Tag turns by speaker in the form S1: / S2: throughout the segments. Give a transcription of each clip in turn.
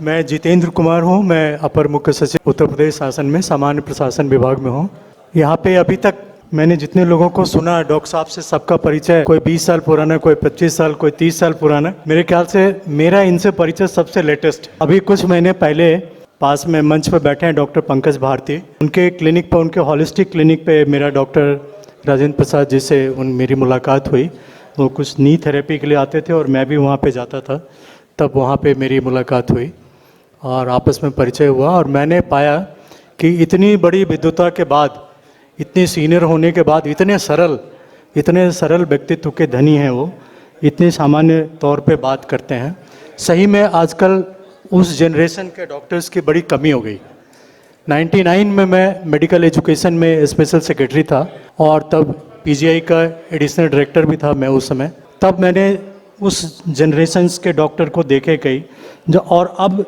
S1: मैं जितेंद्र कुमार हूं, मैं अपर मुख्य सचिव उत्तर प्रदेश शासन में सामान्य प्रशासन विभाग में हूं। यहाँ पे अभी तक मैंने जितने लोगों को सुना डॉक्टर साहब से, सबका परिचय कोई 20 साल पुराना, कोई 25 साल, कोई 30 साल पुराना। मेरे ख्याल से मेरा इनसे परिचय सबसे लेटेस्ट। अभी कुछ महीने पहले पास में मंच पर बैठे हैं डॉक्टर पंकज भारती, उनके क्लिनिक पर, उनके हॉलिस्टिक क्लिनिक पे मेरा डॉक्टर राजेंद्र प्रसाद जी से मेरी मुलाकात हुई। वो कुछ नी थेरेपी के लिए आते थे और मैं भी वहाँ पे जाता था, तब वहाँ पे मेरी मुलाकात हुई और आपस में परिचय हुआ। और मैंने पाया कि इतनी बड़ी विद्वता के बाद, इतने सीनियर होने के बाद, इतने सरल व्यक्तित्व के धनी हैं वो, इतने सामान्य तौर पे बात करते हैं। सही में आजकल उस जनरेशन के डॉक्टर्स की बड़ी कमी हो गई। 99 में मैं मेडिकल एजुकेशन में स्पेशल सेक्रेटरी था और तब पीजीआई का एडिशनल डायरेक्टर भी था मैं उस समय। तब मैंने उस जनरेशन्स के डॉक्टर को देखे कई जो, और अब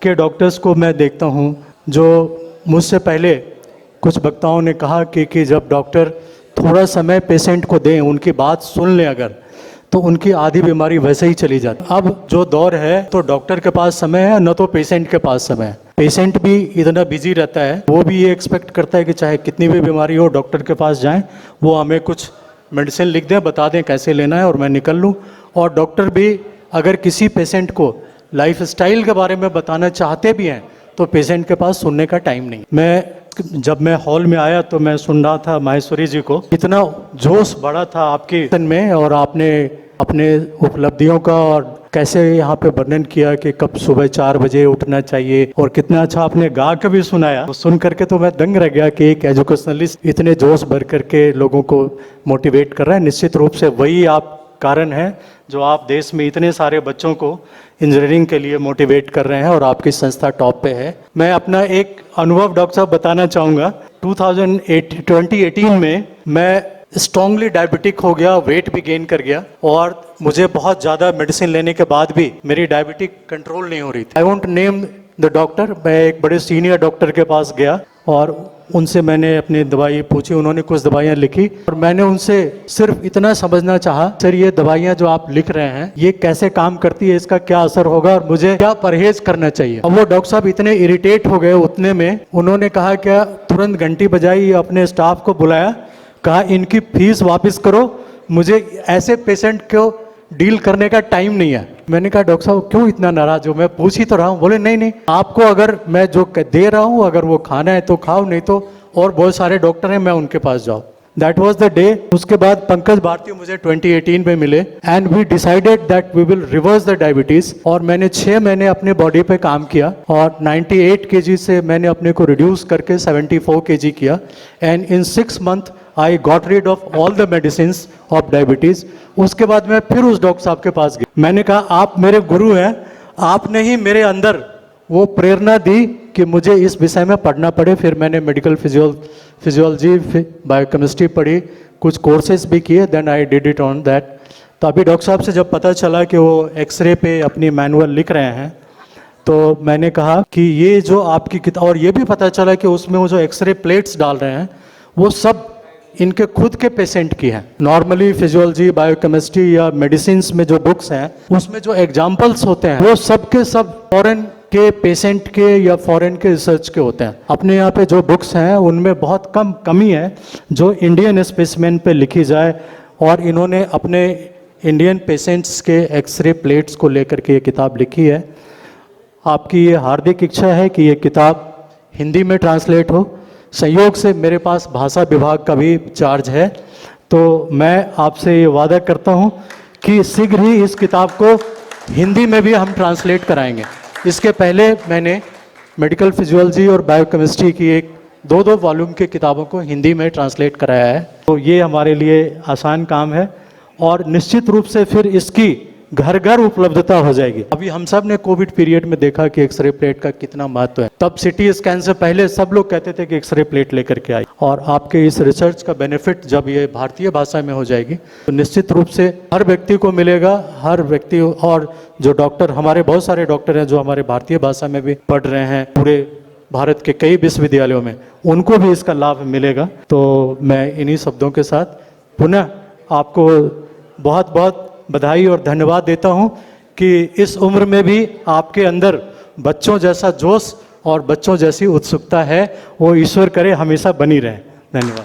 S1: के डॉक्टर्स को मैं देखता हूँ जो मुझसे पहले कुछ वक्ताओं ने कहा कि जब डॉक्टर थोड़ा समय पेशेंट को दें, उनकी बात सुन लें अगर, तो उनकी आधी बीमारी वैसे ही चली जाती। अब जो दौर है तो डॉक्टर के पास समय है, न तो पेशेंट के पास समय है। पेशेंट भी इतना बिजी रहता है, वो भी ये एक्सपेक्ट करता है कि चाहे कितनी भी बीमारी हो डॉक्टर के पास जाएं, वो हमें कुछ मेडिसिन लिख दें, बता दें कैसे लेना है और मैं निकल लूँ। और डॉक्टर भी अगर किसी पेशेंट को लाइफ स्टाइल के बारे में बताना चाहते भी हैं तो पेशेंट के पास सुनने का टाइम नहीं। जब मैं हॉल में आया तो मैं सुन रहा था माहेश्वरी जी को, इतना जोश बढ़ा था आपके में, और आपने अपने उपलब्धियों का और कैसे यहाँ पे वर्णन किया कि कब सुबह 4 बजे उठना चाहिए और कितना अच्छा आपने गा के भी सुनाया। तो सुन करके तो मैं दंग रह गया कि एक एजुकेशनलिस्ट इतने जोश भर करके लोगों को मोटिवेट कर रहा है। निश्चित रूप से वही आप कारण है जो आप देश में इतने सारे बच्चों को इंजीनियरिंग के लिए मोटिवेट कर रहे हैं और आपकी संस्था टॉप पे है। मैं अपना एक अनुभव डॉक्टर साहब बताना चाहूँगा। 2018 में मैं स्ट्रांगली डायबिटिक हो गया, वेट भी गेन कर गया और मुझे बहुत ज़्यादा मेडिसिन लेने के बाद भी मेरी डायबिटिक कंट्रोल नहीं हो रही थी। I want name the doctor. मैं एक बड़े सीनियर डॉक्टर के पास गया और उनसे मैंने अपनी दवाई पूछी, उन्होंने कुछ दवाइयाँ लिखी और मैंने उनसे सिर्फ इतना समझना चाहा, सर ये दवाइयाँ जो आप लिख रहे हैं ये कैसे काम करती है, इसका क्या असर होगा और मुझे क्या परहेज करना चाहिए। अब वो डॉक्टर साहब इतने इरिटेट हो गए उतने में, उन्होंने कहा क्या, तुरंत घंटी बजाई, अपने स्टाफ को बुलाया, कहा इनकी फीस वापस करो, मुझे ऐसे पेशेंट को डील करने का टाइम नहीं है। मैंने कहा डॉक्टर साहब क्यों इतना नाराज हो, मैं पूछ ही तो रहा हूँ। बोले नहीं, आपको अगर मैं जो दे रहा हूँ अगर वो खाना है तो खाओ, नहीं तो और बहुत सारे डॉक्टर हैं, मैं उनके पास जाओ। That was the day. उसके बाद पंकज भारती मुझे 2018 में मिले and we decided that we will reverse the diabetes. और मैंने 6 महीने अपने बॉडी पे काम किया और 98 kg से मैंने अपने को रिड्यूस करके 74 kg किया and in 6 months I got read of all the medicine of diabetes. उसके बाद मैं फिर उस डॉक्टर साहब के पास गया। मैंने कहा आप मेरे गुरु हैं, आपने ही मेरे अंदर वो प्रेरणा दी कि मुझे इस विषय में पढ़ना पड़े। फिर मैंने मेडिकल फिजियोलॉजी, बायोकेमिस्ट्री पढ़ी, कुछ कोर्सेज भी किए, then I did it on that. तो अभी डॉक्टर साहब से जब पता चला कि वो एक्सरे पे अपनी मैनुअल लिख रहे हैं तो मैंने कहा कि ये जो आपकी किताब, और ये भी पता चला कि उसमें वो जो एक्सरे प्लेट्स डाल रहे हैं वो सब इनके खुद के पेशेंट की है। नॉर्मली फिजियोलॉजी, बायोकेमिस्ट्री या मेडिसिन में जो बुक्स हैं उसमें जो एग्जाम्पल्स होते हैं वो सब के सब फॉरेन के पेशेंट के या फॉरेन के रिसर्च के होते हैं। अपने यहाँ पे जो बुक्स हैं उनमें बहुत कम कमी है जो इंडियन स्पेसिमेन पे लिखी जाए, और इन्होंने अपने इंडियन पेशेंट्स के एक्सरे प्लेट्स को लेकर के ये किताब लिखी है। आपकी ये हार्दिक इच्छा है कि ये किताब हिंदी में ट्रांसलेट हो। संयोग से मेरे पास भाषा विभाग का भी चार्ज है, तो मैं आपसे ये वादा करता हूँ कि शीघ्र ही इस किताब को हिंदी में भी हम ट्रांसलेट कराएंगे। इसके पहले मैंने मेडिकल फिजियोलॉजी और बायोकेमिस्ट्री की एक 2 वॉल्यूम की किताबों को हिंदी में ट्रांसलेट कराया है, तो ये हमारे लिए आसान काम है और निश्चित रूप से फिर इसकी घर घर उपलब्धता हो जाएगी। अभी हम सब ने कोविड पीरियड में देखा कि एक्सरे प्लेट का कितना महत्व है। तब सिटी स्कैन से पहले सब लोग कहते थे कि एक्सरे प्लेट लेकर के आई, और आपके इस रिसर्च का बेनिफिट जब ये भारतीय भाषा में हो जाएगी तो निश्चित रूप से हर व्यक्ति को मिलेगा। हर व्यक्ति, और जो डॉक्टर, हमारे बहुत सारे डॉक्टर हैं जो हमारे भारतीय भाषा में भी पढ़ रहे हैं, पूरे भारत के कई विश्वविद्यालयों में, उनको भी इसका लाभ मिलेगा। तो मैं इन्हीं शब्दों के साथ पुनः आपको बहुत बहुत बधाई और धन्यवाद देता हूं कि इस उम्र में भी आपके अंदर बच्चों जैसा जोश और बच्चों जैसी उत्सुकता है, वो ईश्वर करे हमेशा बनी रहे। धन्यवाद।